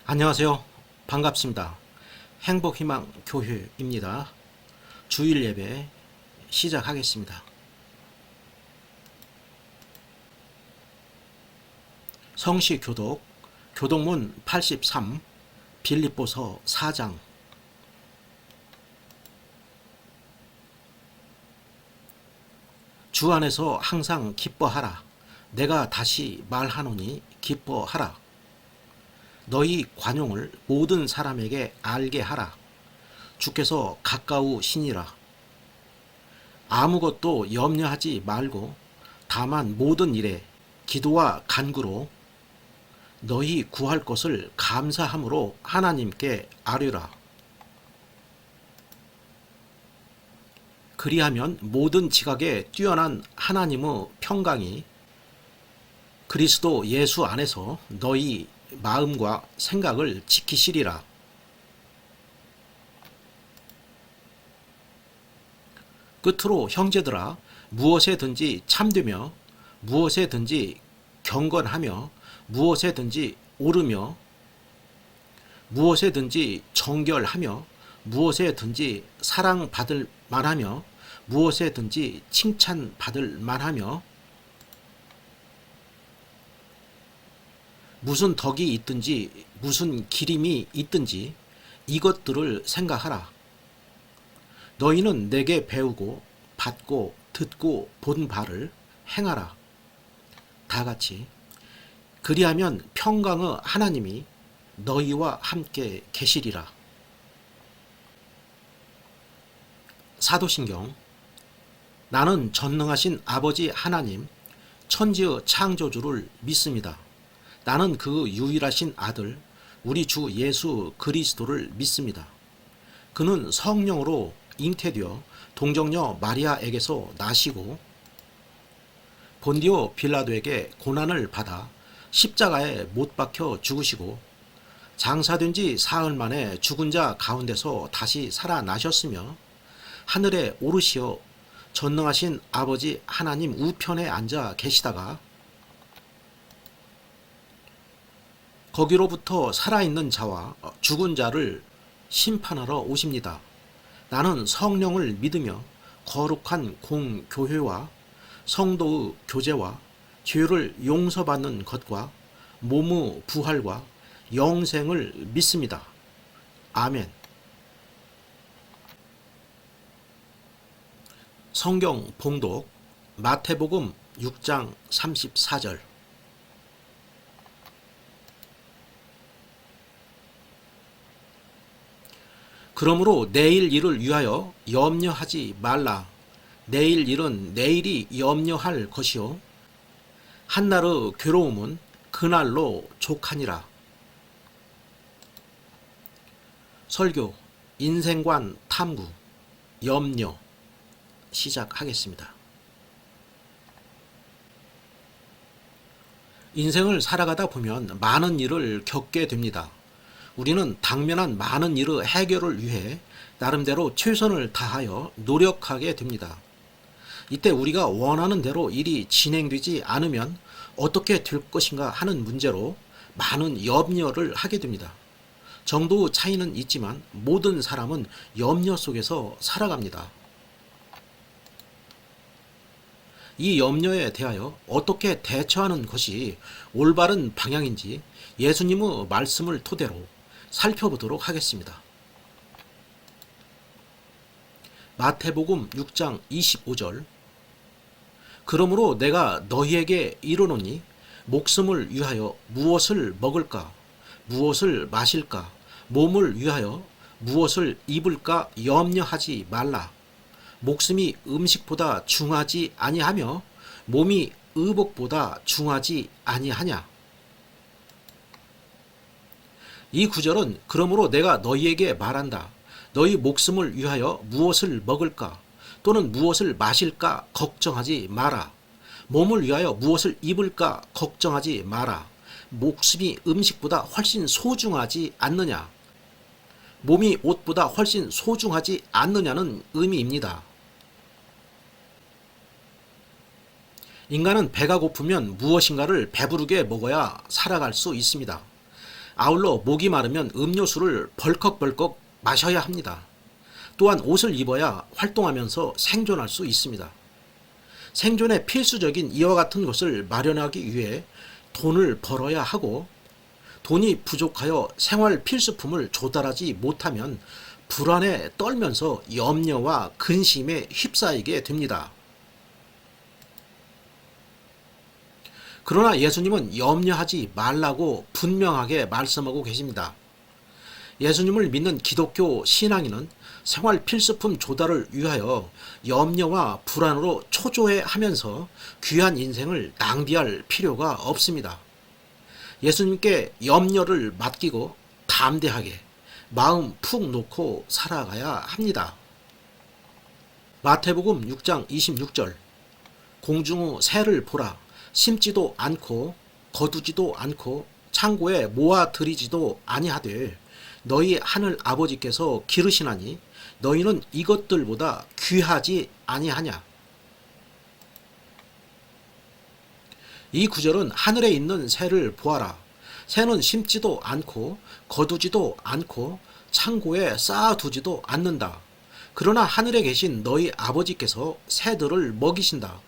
안녕하세요. 반갑습니다. 행복희망교회입니다. 주일 예배 시작하겠습니다. 성시 교독, 교독문 83, 빌립보서 4장. 주 안에서 항상 기뻐하라. 내가 다시 말하노니 기뻐하라. 너희 관용을 모든 사람에게 알게 하라. 주께서 가까우시니라. 아무것도 염려하지 말고 다만 모든 일에 기도와 간구로 너희 구할 것을 감사함으로 하나님께 아뢰라. 그리하면 모든 지각에 뛰어난 하나님의 평강이 그리스도 예수 안에서 너희 마음과 생각을 지키시리라. 끝으로 형제들아, 무엇에든지 참되며 무엇에든지 경건하며 무엇에든지 옳으며 무엇에든지 정결하며 무엇에든지 사랑받을 만하며 무엇에든지 칭찬받을 만하며 무슨 덕이 있든지 무슨 기림이 있든지 이것들을 생각하라. 너희는 내게 배우고 받고 듣고 본 바를 행하라. 다 같이. 그리하면 평강의 하나님이 너희와 함께 계시리라. 사도신경. 나는 전능하신 아버지 하나님 천지의 창조주를 믿습니다. 나는 그 유일하신 아들 우리 주 예수 그리스도를 믿습니다. 그는 성령으로 잉태되어 동정녀 마리아에게서 나시고 본디오 빌라도에게 고난을 받아 십자가에 못 박혀 죽으시고 장사된 지 사흘 만에 죽은 자 가운데서 다시 살아나셨으며 하늘에 오르시어 전능하신 아버지 하나님 우편에 앉아 계시다가 거기로부터 살아있는 자와 죽은 자를 심판하러 오십니다. 나는 성령을 믿으며 거룩한 공교회와 성도의 교제와 죄를 용서받는 것과 몸의 부활과 영생을 믿습니다. 아멘. 성경 봉독 마태복음 6장 34절. 그러므로 내일 일을 위하여 염려하지 말라. 내일 일은 내일이 염려할 것이요 한날의 괴로움은 그날로 족하니라. 설교 인생관 탐구 염려 시작하겠습니다. 인생을 살아가다 보면 많은 일을 겪게 됩니다. 우리는 당면한 많은 일의 해결을 위해 나름대로 최선을 다하여 노력하게 됩니다. 이때 우리가 원하는 대로 일이 진행되지 않으면 어떻게 될 것인가 하는 문제로 많은 염려를 하게 됩니다. 정도의 차이는 있지만 모든 사람은 염려 속에서 살아갑니다. 이 염려에 대하여 어떻게 대처하는 것이 올바른 방향인지 예수님의 말씀을 토대로 살펴보도록 하겠습니다. 마태복음 6장 25절. 그러므로 내가 너희에게 이르노니 목숨을 위하여 무엇을 먹을까 무엇을 마실까 몸을 위하여 무엇을 입을까 염려하지 말라. 목숨이 음식보다 중하지 아니하며 몸이 의복보다 중하지 아니하냐. 이 구절은 그러므로 내가 너희에게 말한다. 너희 목숨을 위하여 무엇을 먹을까 또는 무엇을 마실까 걱정하지 마라. 몸을 위하여 무엇을 입을까 걱정하지 마라. 목숨이 음식보다 훨씬 소중하지 않느냐. 몸이 옷보다 훨씬 소중하지 않느냐는 의미입니다. 인간은 배가 고프면 무엇인가를 배부르게 먹어야 살아갈 수 있습니다. 아울러 목이 마르면 음료수를 벌컥벌컥 마셔야 합니다. 또한 옷을 입어야 활동하면서 생존할 수 있습니다. 생존에 필수적인 이와 같은 것을 마련하기 위해 돈을 벌어야 하고, 돈이 부족하여 생활 필수품을 조달하지 못하면 불안에 떨면서 염려와 근심에 휩싸이게 됩니다. 그러나 예수님은 염려하지 말라고 분명하게 말씀하고 계십니다. 예수님을 믿는 기독교 신앙인은 생활 필수품 조달을 위하여 염려와 불안으로 초조해하면서 귀한 인생을 낭비할 필요가 없습니다. 예수님께 염려를 맡기고 담대하게 마음 푹 놓고 살아가야 합니다. 마태복음 6장 26절, 공중의 새를 보라. 심지도 않고 거두지도 않고 창고에 모아들이지도 아니하되 너희 하늘 아버지께서 기르시나니 너희는 이것들보다 귀하지 아니하냐. 이 구절은 하늘에 있는 새를 보아라. 새는 심지도 않고 거두지도 않고 창고에 쌓아두지도 않는다. 그러나 하늘에 계신 너희 아버지께서 새들을 먹이신다.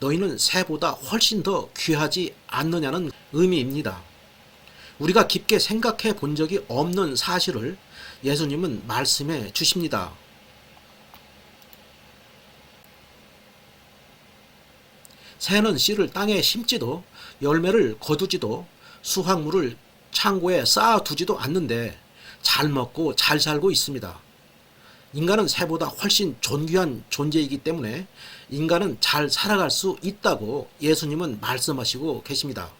너희는 새보다 훨씬 더 귀하지 않느냐는 의미입니다. 우리가 깊게 생각해 본 적이 없는 사실을 예수님은 말씀해 주십니다. 새는 씨를 땅에 심지도 열매를 거두지도 수확물을 창고에 쌓아두지도 않는데 잘 먹고 잘 살고 있습니다. 인간은 새보다 훨씬 존귀한 존재이기 때문에 인간은 잘 살아갈 수 있다고 예수님은 말씀하시고 계십니다.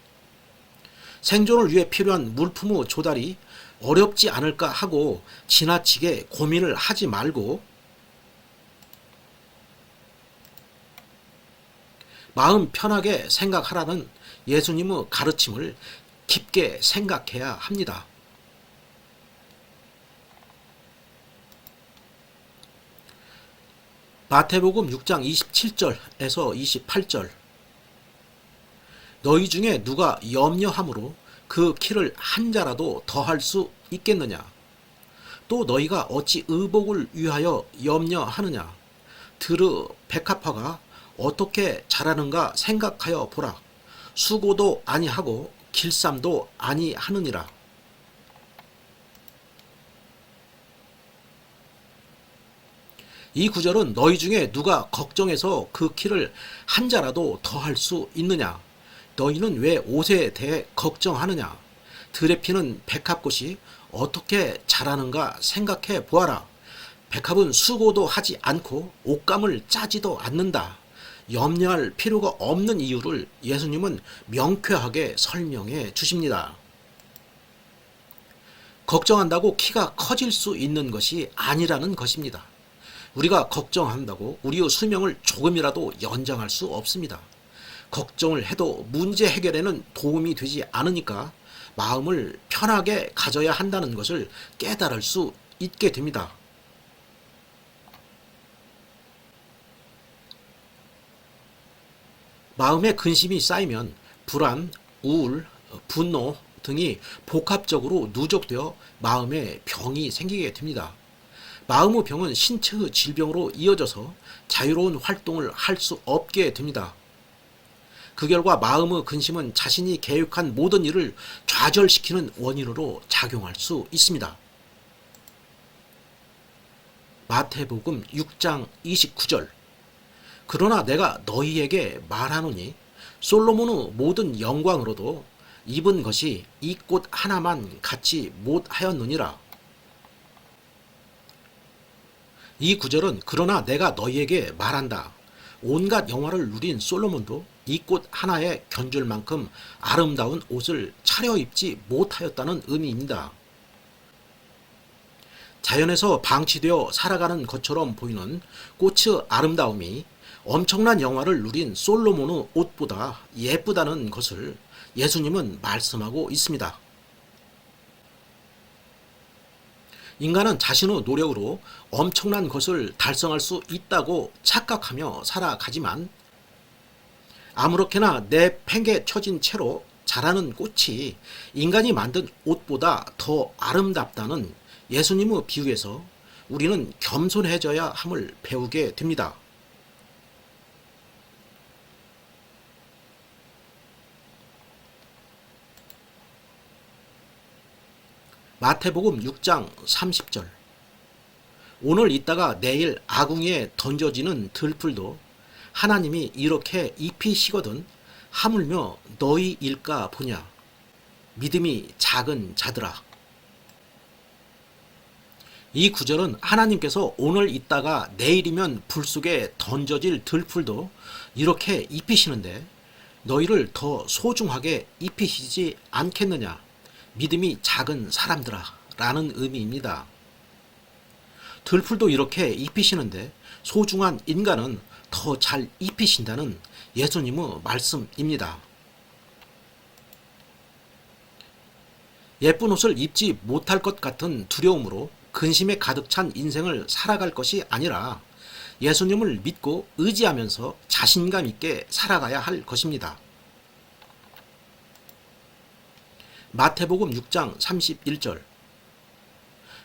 생존을 위해 필요한 물품의 조달이 어렵지 않을까 하고 지나치게 고민을 하지 말고 마음 편하게 생각하라는 예수님의 가르침을 깊게 생각해야 합니다. 마태복음 6장 27절에서 28절, 너희 중에 누가 염려함으로 그 키를 한 자라도 더할 수 있겠느냐? 또 너희가 어찌 의복을 위하여 염려하느냐? 들으 백합화가 어떻게 자라는가 생각하여 보라. 수고도 아니하고 길쌈도 아니하느니라. 이 구절은 너희 중에 누가 걱정해서 그 키를 한 자라도 더할 수 있느냐? 너희는 왜 옷에 대해 걱정하느냐? 들의 피는 백합꽃이 어떻게 자라는가 생각해 보아라. 백합은 수고도 하지 않고 옷감을 짜지도 않는다. 염려할 필요가 없는 이유를 예수님은 명쾌하게 설명해 주십니다. 걱정한다고 키가 커질 수 있는 것이 아니라는 것입니다. 우리가 걱정한다고 우리의 수명을 조금이라도 연장할 수 없습니다. 걱정을 해도 문제 해결에는 도움이 되지 않으니까 마음을 편하게 가져야 한다는 것을 깨달을 수 있게 됩니다. 마음에 근심이 쌓이면 불안, 우울, 분노 등이 복합적으로 누적되어 마음에 병이 생기게 됩니다. 마음의 병은 신체의 질병으로 이어져서 자유로운 활동을 할 수 없게 됩니다. 그 결과 마음의 근심은 자신이 계획한 모든 일을 좌절시키는 원인으로 작용할 수 있습니다. 마태복음 6장 29절, 그러나 내가 너희에게 말하노니 솔로몬의 모든 영광으로도 입은 것이 이 꽃 하나만 갖지 못하였느니라. 이 구절은 그러나 내가 너희에게 말한다. 온갖 영화를 누린 솔로몬도 이 꽃 하나에 견줄 만큼 아름다운 옷을 차려입지 못하였다는 의미입니다. 자연에서 방치되어 살아가는 것처럼 보이는 꽃의 아름다움이 엄청난 영화를 누린 솔로몬의 옷보다 예쁘다는 것을 예수님은 말씀하고 있습니다. 인간은 자신의 노력으로 엄청난 것을 달성할 수 있다고 착각하며 살아가지만 아무렇게나 내팽개쳐진 채로 자라는 꽃이 인간이 만든 옷보다 더 아름답다는 예수님의 비유에서 우리는 겸손해져야 함을 배우게 됩니다. 마태복음 6장 30절. 오늘 있다가 내일 아궁이에 던져지는 들풀도 하나님이 이렇게 입히시거든 하물며 너희 일까 보냐. 믿음이 작은 자들아. 이 구절은 하나님께서 오늘 있다가 내일이면 불 속에 던져질 들풀도 이렇게 입히시는데 너희를 더 소중하게 입히시지 않겠느냐. 믿음이 작은 사람들아 라는 의미입니다. 들풀도 이렇게 입히시는데 소중한 인간은 더 잘 입히신다는 예수님의 말씀입니다. 예쁜 옷을 입지 못할 것 같은 두려움으로 근심에 가득 찬 인생을 살아갈 것이 아니라 예수님을 믿고 의지하면서 자신감 있게 살아가야 할 것입니다. 마태복음 6장 31절.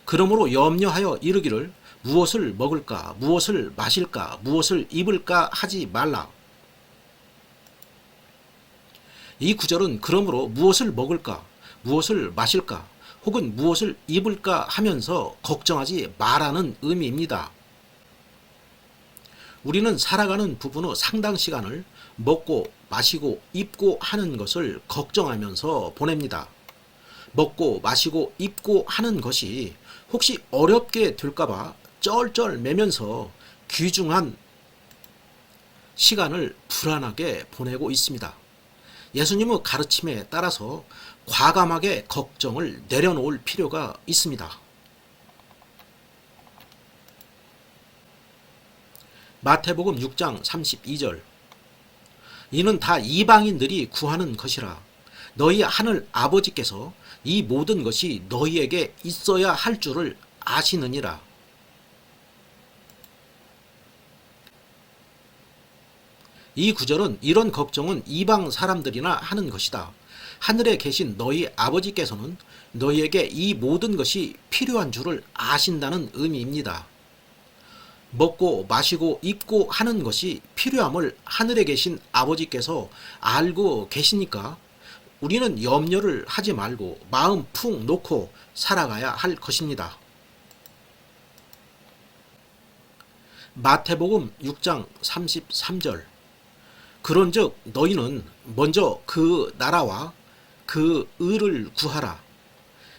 그러므로 염려하여 이르기를 무엇을 먹을까, 무엇을 마실까, 무엇을 입을까 하지 말라. 이 구절은 그러므로 무엇을 먹을까, 무엇을 마실까, 혹은 무엇을 입을까 하면서 걱정하지 말라는 의미입니다. 우리는 살아가는 부분의 상당 시간을 먹고 마시고 입고 하는 것을 걱정하면서 보냅니다. 먹고 마시고 입고 하는 것이 혹시 어렵게 될까봐 쩔쩔매면서 귀중한 시간을 불안하게 보내고 있습니다. 예수님의 가르침에 따라서 과감하게 걱정을 내려놓을 필요가 있습니다. 마태복음 6장 32절. 이는 다 이방인들이 구하는 것이라. 너희 하늘 아버지께서 이 모든 것이 너희에게 있어야 할 줄을 아시느니라. 이 구절은 이런 걱정은 이방 사람들이나 하는 것이다. 하늘에 계신 너희 아버지께서는 너희에게 이 모든 것이 필요한 줄을 아신다는 의미입니다. 먹고 마시고 입고 하는 것이 필요함을 하늘에 계신 아버지께서 알고 계시니까 우리는 염려를 하지 말고 마음 푹 놓고 살아가야 할 것입니다. 마태복음 6장 33절. 그런즉 너희는 먼저 그 나라와 그 의를 구하라.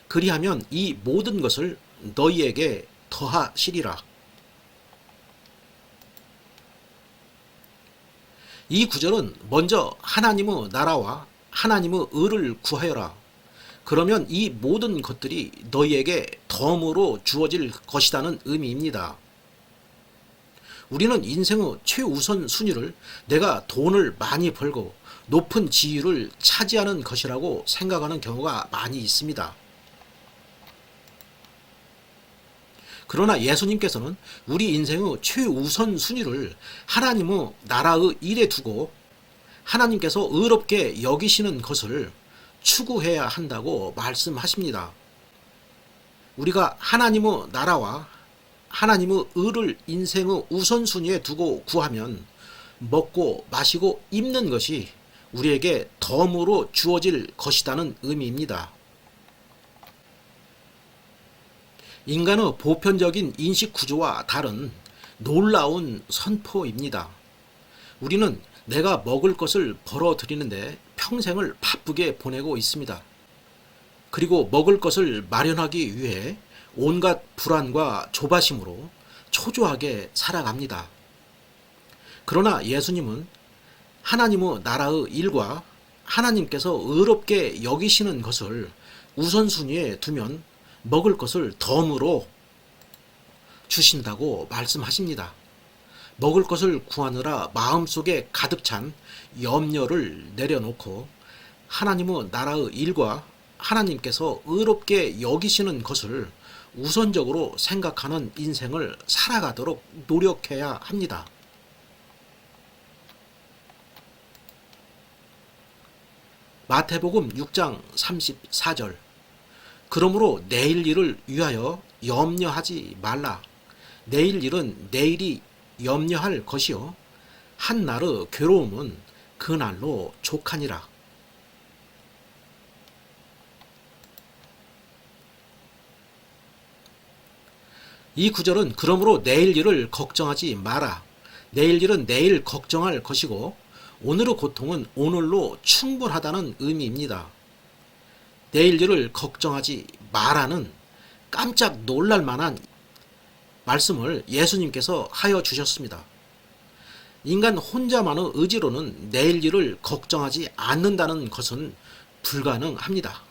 그리하면 이 모든 것을 너희에게 더하시리라. 이 구절은 먼저 하나님의 나라와 하나님의 의를 구하여라. 그러면 이 모든 것들이 너희에게 덤으로 주어질 것이라는 의미입니다. 우리는 인생의 최우선 순위를 내가 돈을 많이 벌고 높은 지위를 차지하는 것이라고 생각하는 경우가 많이 있습니다. 그러나 예수님께서는 우리 인생의 최우선 순위를 하나님의 나라의 일에 두고 하나님께서 의롭게 여기시는 것을 추구해야 한다고 말씀하십니다. 우리가 하나님의 나라와 하나님의 의를 인생의 우선순위에 두고 구하면 먹고 마시고 입는 것이 우리에게 덤으로 주어질 것이라는 의미입니다. 인간의 보편적인 인식 구조와 다른 놀라운 선포입니다. 우리는 내가 먹을 것을 벌어들이는데 평생을 바쁘게 보내고 있습니다. 그리고 먹을 것을 마련하기 위해 온갖 불안과 조바심으로 초조하게 살아갑니다. 그러나 예수님은 하나님의 나라의 일과 하나님께서 의롭게 여기시는 것을 우선순위에 두면 먹을 것을 덤으로 주신다고 말씀하십니다. 먹을 것을 구하느라 마음속에 가득 찬 염려를 내려놓고 하나님의 나라의 일과 하나님께서 의롭게 여기시는 것을 우선적으로 생각하는 인생을 살아가도록 노력해야 합니다. 마태복음 6장 34절. 그러므로 내일 일을 위하여 염려하지 말라. 내일 일은 내일이 염려할 것이요 한날의 괴로움은 그날로 족하니라. 이 구절은 그러므로 내일 일을 걱정하지 마라. 내일 일은 내일 걱정할 것이고 오늘의 고통은 오늘로 충분하다는 의미입니다. 내일 일을 걱정하지 마라는 깜짝 놀랄 만한 말씀을 예수님께서 하여 주셨습니다. 인간 혼자만의 의지로는 내일 일을 걱정하지 않는다는 것은 불가능합니다.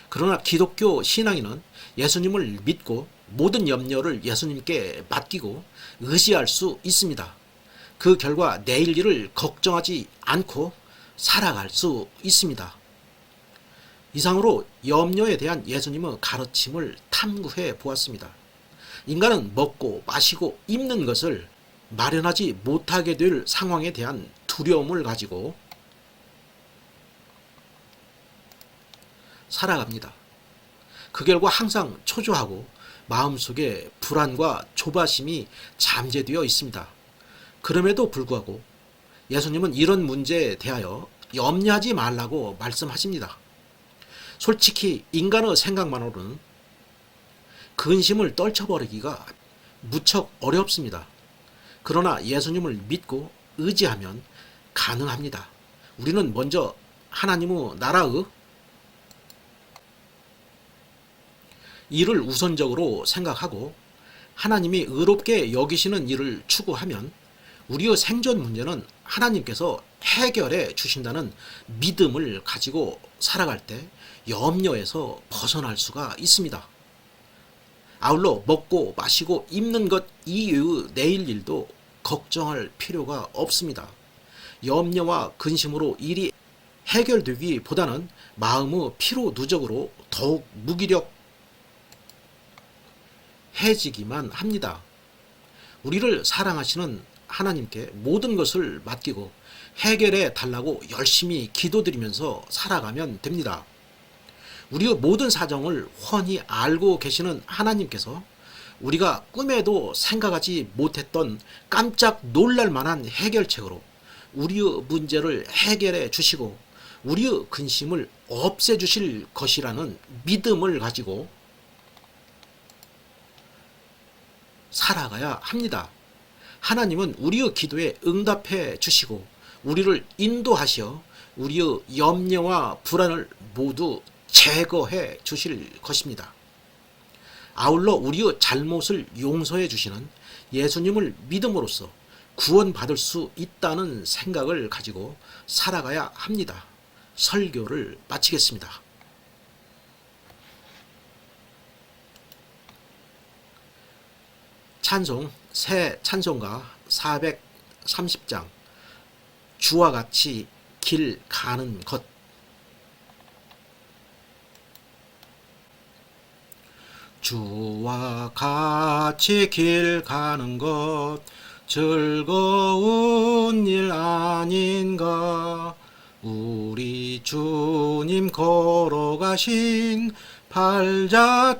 그러나 기독교 신앙인은 예수님을 믿고 모든 염려를 예수님께 맡기고 의지할 수 있습니다. 그 결과 내일 일을 걱정하지 않고 살아갈 수 있습니다. 이상으로 염려에 대한 예수님의 가르침을 탐구해 보았습니다. 인간은 먹고 마시고 입는 것을 마련하지 못하게 될 상황에 대한 두려움을 가지고 살아갑니다. 그 결과 항상 초조하고 마음속에 불안과 조바심이 잠재되어 있습니다. 그럼에도 불구하고 예수님은 이런 문제에 대하여 염려하지 말라고 말씀하십니다. 솔직히 인간의 생각만으로는 근심을 떨쳐버리기가 무척 어렵습니다. 그러나 예수님을 믿고 의지하면 가능합니다. 우리는 먼저 하나님의 나라의 일을 우선적으로 생각하고 하나님이 의롭게 여기시는 일을 추구하면 우리의 생존 문제는 하나님께서 해결해 주신다는 믿음을 가지고 살아갈 때 염려에서 벗어날 수가 있습니다. 아울러 먹고 마시고 입는 것 이외의 내일 일도 걱정할 필요가 없습니다. 염려와 근심으로 일이 해결되기보다는 마음의 피로 누적으로 더욱 무기력해지기만 합니다. 우리를 사랑하시는 하나님께 모든 것을 맡기고 해결해 달라고 열심히 기도드리면서 살아가면 됩니다. 우리의 모든 사정을 훤히 알고 계시는 하나님께서 우리가 꿈에도 생각하지 못했던 깜짝 놀랄 만한 해결책으로 우리의 문제를 해결해 주시고 우리의 근심을 없애 주실 것이라는 믿음을 가지고 살아가야 합니다. 하나님은 우리의 기도에 응답해 주시고 우리를 인도하시어 우리의 염려와 불안을 모두 제거해 주실 것입니다. 아울러 우리의 잘못을 용서해 주시는 예수님을 믿음으로써 구원받을 수 있다는 생각을 가지고 살아가야 합니다. 설교를 마치겠습니다. 찬송 새 찬송가 430장 주와 같이 길 가는 것. 주와 같이 길 가는 것 즐거운 일 아닌가. 우리 주님 걸어가신 발자취를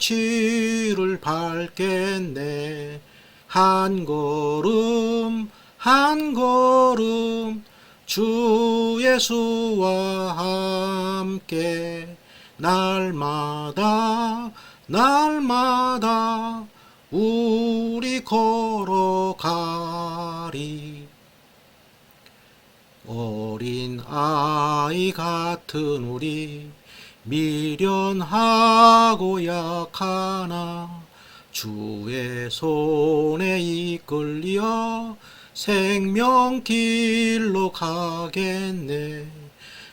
밟겠네. 한 걸음 한 걸음 주 예수와 함께 날마다 날마다 우리 걸어가리. 어린 아이 같은 우리 미련하고 약하나 주의 손에 이끌려 생명길로 가겠네.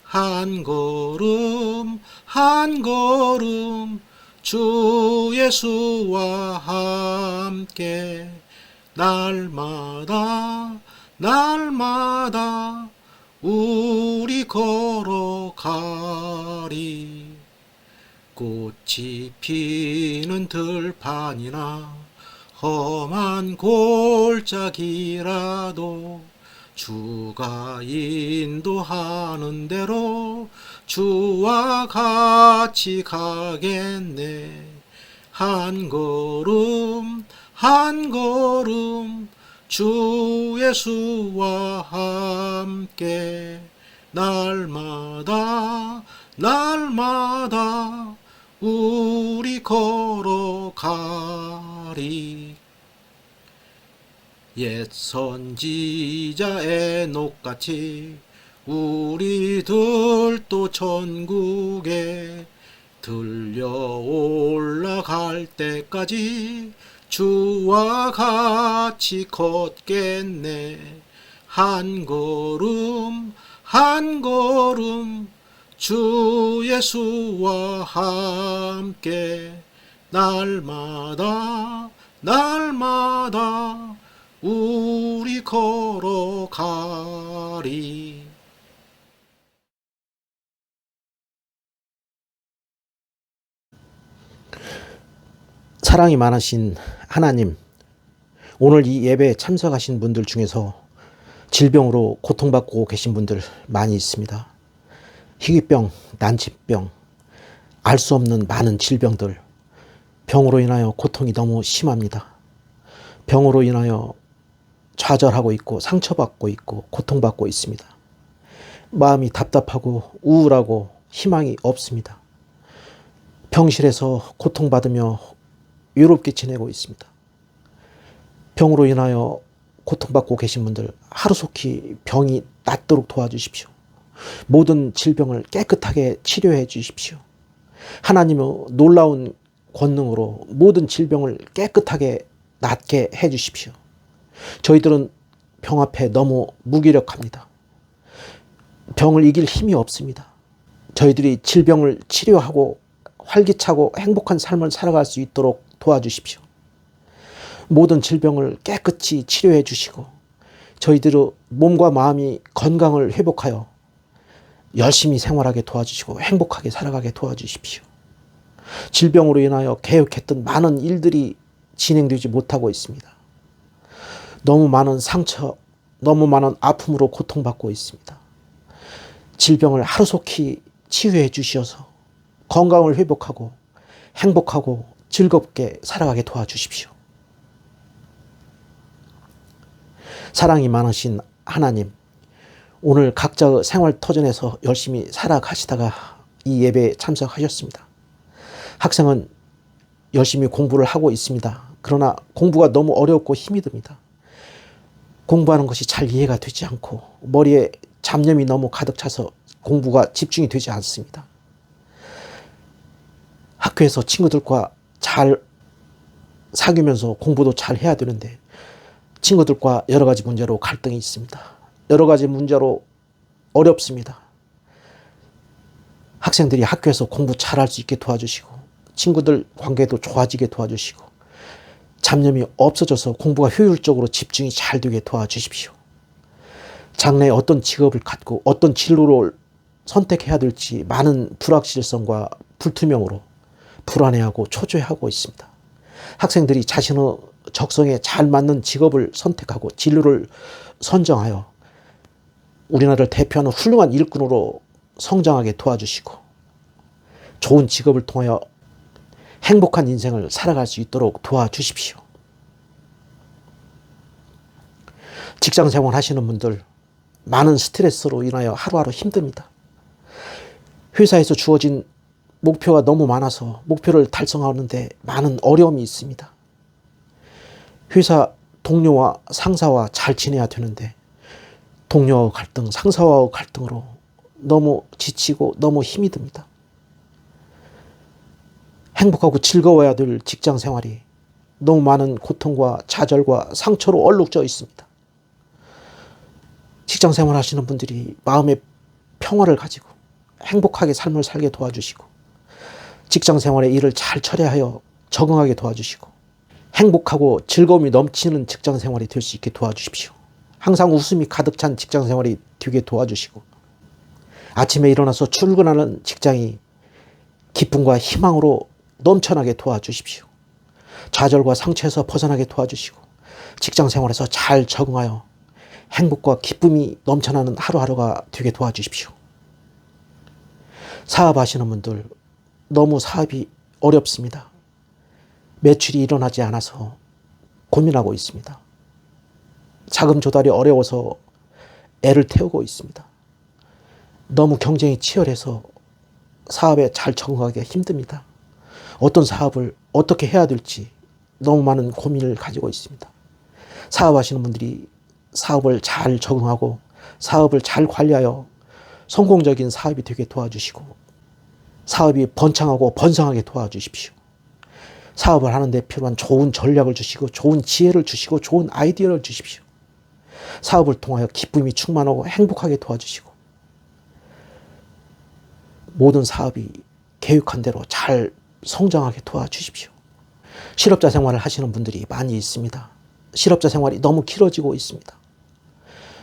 한 걸음 한 걸음 주 예수와 함께 날마다 날마다 우리 걸어가리. 꽃이 피는 들판이나 험한 골짜기라도 주가 인도하는 대로 주와 같이 가겠네. 한 걸음 한 걸음 주 예수와 함께 날마다 날마다 우리 걸어가리. 옛 선지자 에녹같이 우리들도 천국에 들려 올라갈 때까지 주와 같이 걷겠네. 한 걸음 한 걸음 주 예수와 함께 날마다 날마다 우리 걸어가리. 사랑이 많으신 하나님, 오늘 이 예배에 참석하신 분들 중에서 질병으로 고통받고 계신 분들 많이 있습니다. 희귀병, 난치병, 알 수 없는 많은 질병들, 병으로 인하여 고통이 너무 심합니다. 병으로 인하여 좌절하고 있고 상처받고 있고 고통받고 있습니다. 마음이 답답하고 우울하고 희망이 없습니다. 병실에서 고통받으며 외롭게 지내고 있습니다. 병으로 인하여 고통받고 계신 분들 하루속히 병이 낫도록 도와주십시오. 모든 질병을 깨끗하게 치료해 주십시오. 하나님의 놀라운 권능으로 모든 질병을 깨끗하게 낫게 해 주십시오. 저희들은 병 앞에 너무 무기력합니다. 병을 이길 힘이 없습니다. 저희들이 질병을 치료하고 활기차고 행복한 삶을 살아갈 수 있도록 도와주십시오. 모든 질병을 깨끗이 치료해 주시고 저희들의 몸과 마음이 건강을 회복하여 열심히 생활하게 도와주시고 행복하게 살아가게 도와주십시오. 질병으로 인하여 계획했던 많은 일들이 진행되지 못하고 있습니다. 너무 많은 상처, 너무 많은 아픔으로 고통받고 있습니다. 질병을 하루속히 치유해 주시어서 건강을 회복하고 행복하고 즐겁게 살아가게 도와주십시오. 사랑이 많으신 하나님, 오늘 각자의 생활 터전에서 열심히 살아가시다가 이 예배에 참석하셨습니다. 학생은 열심히 공부를 하고 있습니다. 그러나 공부가 너무 어렵고 힘이 듭니다. 공부하는 것이 잘 이해가 되지 않고 머리에 잡념이 너무 가득 차서 공부가 집중이 되지 않습니다. 학교에서 친구들과 잘 사귀면서 공부도 잘 해야 되는데 친구들과 여러 가지 문제로 갈등이 있습니다. 여러 가지 문제로 어렵습니다. 학생들이 학교에서 공부 잘할 수 있게 도와주시고 친구들 관계도 좋아지게 도와주시고 잡념이 없어져서 공부가 효율적으로 집중이 잘 되게 도와주십시오. 장래에 어떤 직업을 갖고 어떤 진로를 선택해야 될지 많은 불확실성과 불투명으로 불안해하고 초조해하고 있습니다. 학생들이 자신의 적성에 잘 맞는 직업을 선택하고 진로를 선정하여 우리나라를 대표하는 훌륭한 일꾼으로 성장하게 도와주시고 좋은 직업을 통하여 행복한 인생을 살아갈 수 있도록 도와주십시오. 직장 생활 하시는 분들 많은 스트레스로 인하여 하루하루 힘듭니다. 회사에서 주어진 목표가 너무 많아서 목표를 달성하는데 많은 어려움이 있습니다. 회사 동료와 상사와 잘 지내야 되는데 동료와 갈등, 상사와 갈등으로 너무 지치고 너무 힘이 듭니다. 행복하고 즐거워야 될 직장 생활이 너무 많은 고통과 좌절과 상처로 얼룩져 있습니다. 직장 생활 하시는 분들이 마음의 평화를 가지고 행복하게 삶을 살게 도와주시고 직장 생활의 일을 잘 처리하여 적응하게 도와주시고 행복하고 즐거움이 넘치는 직장 생활이 될 수 있게 도와주십시오. 항상 웃음이 가득 찬 직장 생활이 되게 도와주시고 아침에 일어나서 출근하는 직장이 기쁨과 희망으로 넘쳐나게 도와주십시오. 좌절과 상처에서 벗어나게 도와주시고 직장 생활에서 잘 적응하여 행복과 기쁨이 넘쳐나는 하루하루가 되게 도와주십시오. 사업하시는 분들 너무 사업이 어렵습니다. 매출이 일어나지 않아서 고민하고 있습니다. 자금 조달이 어려워서 애를 태우고 있습니다. 너무 경쟁이 치열해서 사업에 잘 적응하기가 힘듭니다. 어떤 사업을 어떻게 해야 될지 너무 많은 고민을 가지고 있습니다. 사업하시는 분들이 사업을 잘 적응하고 사업을 잘 관리하여 성공적인 사업이 되게 도와주시고 사업이 번창하고 번성하게 도와주십시오. 사업을 하는데 필요한 좋은 전략을 주시고 좋은 지혜를 주시고 좋은 아이디어를 주십시오. 사업을 통하여 기쁨이 충만하고 행복하게 도와주시고 모든 사업이 계획한 대로 잘 성장하게 도와주십시오. 실업자 생활을 하시는 분들이 많이 있습니다. 실업자 생활이 너무 길어지고 있습니다.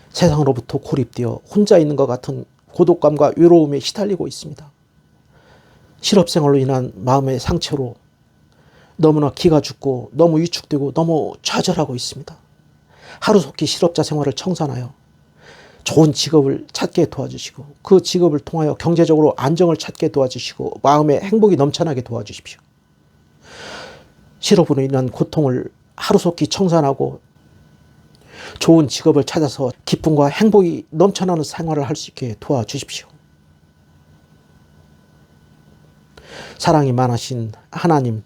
세상으로부터 고립되어 혼자 있는 것 같은 고독감과 외로움에 시달리고 있습니다. 실업 생활로 인한 마음의 상처로 너무나 기가 죽고 너무 위축되고 너무 좌절하고 있습니다. 하루속히 실업자 생활을 청산하여 좋은 직업을 찾게 도와주시고 그 직업을 통하여 경제적으로 안정을 찾게 도와주시고 마음의 행복이 넘쳐나게 도와주십시오. 실업으로 인한 고통을 하루속히 청산하고 좋은 직업을 찾아서 기쁨과 행복이 넘쳐나는 생활을 할 수 있게 도와주십시오. 사랑이 많으신 하나님,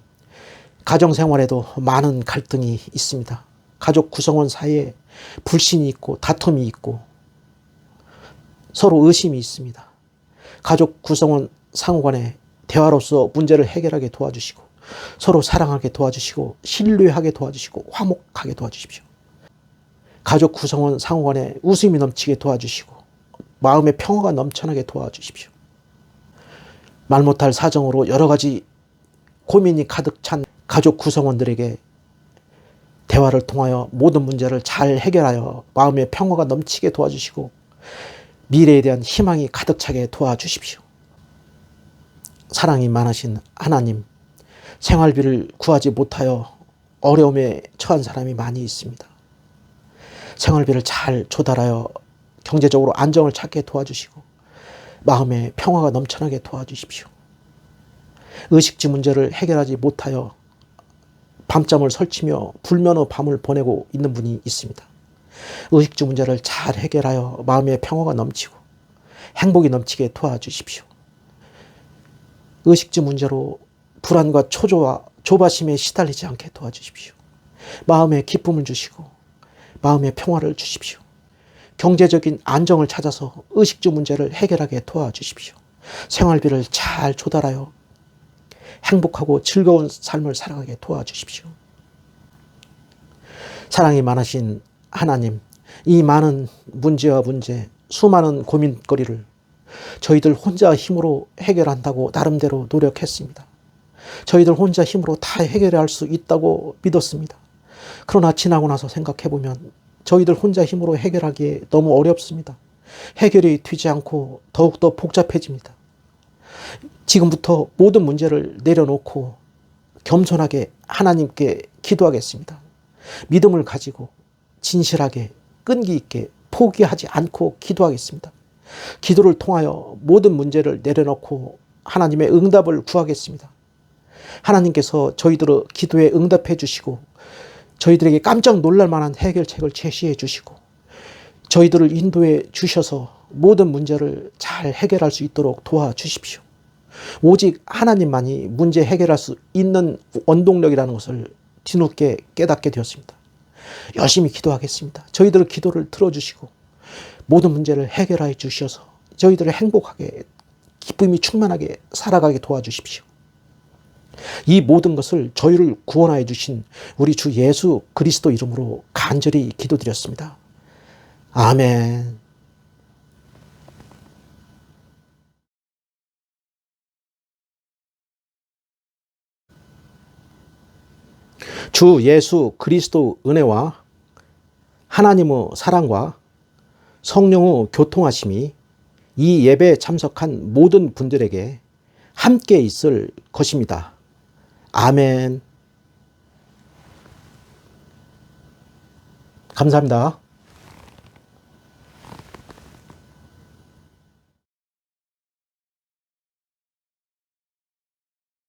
가정생활에도 많은 갈등이 있습니다. 가족 구성원 사이에 불신이 있고 다툼이 있고 서로 의심이 있습니다. 가족 구성원 상호간에 대화로서 문제를 해결하게 도와주시고 서로 사랑하게 도와주시고 신뢰하게 도와주시고 화목하게 도와주십시오. 가족 구성원 상호간에 웃음이 넘치게 도와주시고 마음의 평화가 넘쳐나게 도와주십시오. 말 못할 사정으로 여러 가지 고민이 가득 찬 가족 구성원들에게 대화를 통하여 모든 문제를 잘 해결하여 마음의 평화가 넘치게 도와주시고 미래에 대한 희망이 가득 차게 도와주십시오. 사랑이 많으신 하나님, 생활비를 구하지 못하여 어려움에 처한 사람이 많이 있습니다. 생활비를 잘 조달하여 경제적으로 안정을 찾게 도와주시고 마음의 평화가 넘쳐나게 도와주십시오. 의식주 문제를 해결하지 못하여 밤잠을 설치며 불면의 밤을 보내고 있는 분이 있습니다. 의식주 문제를 잘 해결하여 마음의 평화가 넘치고 행복이 넘치게 도와주십시오. 의식주 문제로 불안과 초조와 조바심에 시달리지 않게 도와주십시오. 마음에 기쁨을 주시고 마음의 평화를 주십시오. 경제적인 안정을 찾아서 의식주 문제를 해결하게 도와주십시오. 생활비를 잘 조달하여 행복하고 즐거운 삶을 살아가게 도와주십시오. 사랑이 많으신 하나님, 이 많은 문제와 문제, 수많은 고민거리를 저희들 혼자 힘으로 해결한다고 나름대로 노력했습니다. 저희들 혼자 힘으로 다 해결할 수 있다고 믿었습니다. 그러나 지나고 나서 생각해보면 저희들 혼자 힘으로 해결하기에 너무 어렵습니다. 해결이 되지 않고 더욱더 복잡해집니다. 지금부터 모든 문제를 내려놓고 겸손하게 하나님께 기도하겠습니다. 믿음을 가지고 진실하게 끈기 있게 포기하지 않고 기도하겠습니다. 기도를 통하여 모든 문제를 내려놓고 하나님의 응답을 구하겠습니다. 하나님께서 저희들의 기도에 응답해 주시고 저희들에게 깜짝 놀랄 만한 해결책을 제시해 주시고 저희들을 인도해 주셔서 모든 문제를 잘 해결할 수 있도록 도와주십시오. 오직 하나님만이 문제 해결할 수 있는 원동력이라는 것을 뒤늦게 깨닫게 되었습니다. 열심히 기도하겠습니다. 저희들의 기도를 들어주시고 모든 문제를 해결해 주셔서 저희들을 행복하게 기쁨이 충만하게 살아가게 도와주십시오. 이 모든 것을 저희를 구원하여 주신 우리 주 예수 그리스도 이름으로 간절히 기도드렸습니다. 아멘. 주 예수 그리스도 은혜와 하나님의 사랑과 성령의 교통하심이 이 예배에 참석한 모든 분들에게 함께 있을 것입니다. 아멘. 감사합니다.